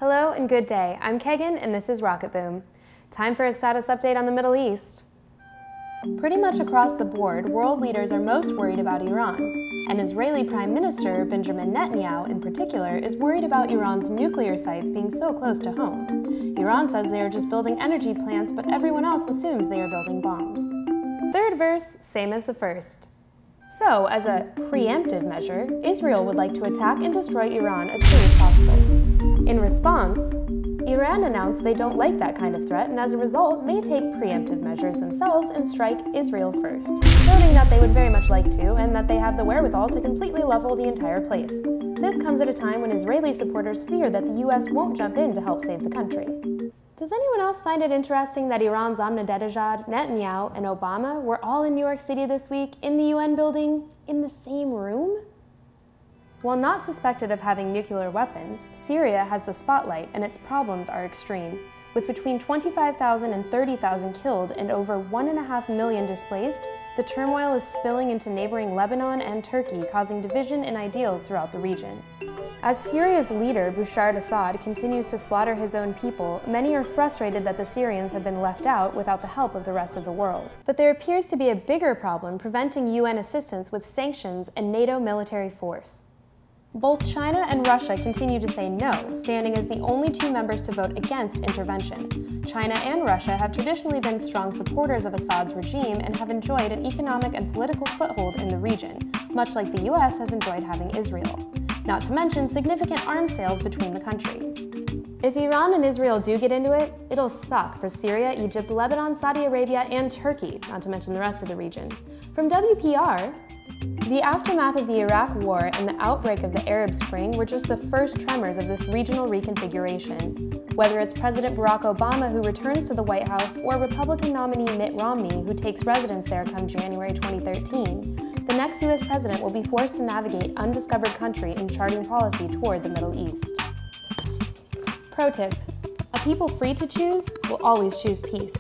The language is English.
Hello and good day. I'm Kagan and this is Rocket Boom. Time for a status update on the Middle East. Pretty much across the board, world leaders are most worried about Iran, and Israeli Prime Minister Benjamin Netanyahu in particular is worried about Iran's nuclear sites being so close to home. Iran says they are just building energy plants, but everyone else assumes they are building bombs. Third verse, same as the first. So, as a preemptive measure, Israel would like to attack and destroy Iran as soon as possible. In response, Iran announced they don't like that kind of threat and as a result may take preemptive measures themselves and strike Israel first, noting that they would very much like to and that they have the wherewithal to completely level the entire place. This comes at a time when Israeli supporters fear that the US won't jump in to help save the country. Does anyone else find it interesting that Iran's Ahmadinejad, Netanyahu, and Obama were all in New York City this week in the UN building in the same room? While not suspected of having nuclear weapons, Syria has the spotlight and its problems are extreme. With between 25,000 and 30,000 killed and over 1.5 million displaced, the turmoil is spilling into neighboring Lebanon and Turkey, causing division in ideals throughout the region. As Syria's leader, Bashar al-Assad, continues to slaughter his own people, many are frustrated that the Syrians have been left out without the help of the rest of the world. But there appears to be a bigger problem preventing UN assistance with sanctions and NATO military force. Both China and Russia continue to say no, standing as the only two members to vote against intervention. China and Russia have traditionally been strong supporters of Assad's regime and have enjoyed an economic and political foothold in the region, much like the US has enjoyed having Israel. Not to mention significant arms sales between the countries. If Iran and Israel do get into it, it'll suck for Syria, Egypt, Lebanon, Saudi Arabia, and Turkey, not to mention the rest of the region. From WPR, the aftermath of the Iraq War and the outbreak of the Arab Spring were just the first tremors of this regional reconfiguration. Whether it's President Barack Obama who returns to the White House or Republican nominee Mitt Romney who takes residence there come January 2013, the next US president will be forced to navigate undiscovered country in charting policy toward the Middle East. Pro tip: a people free to choose will always choose peace.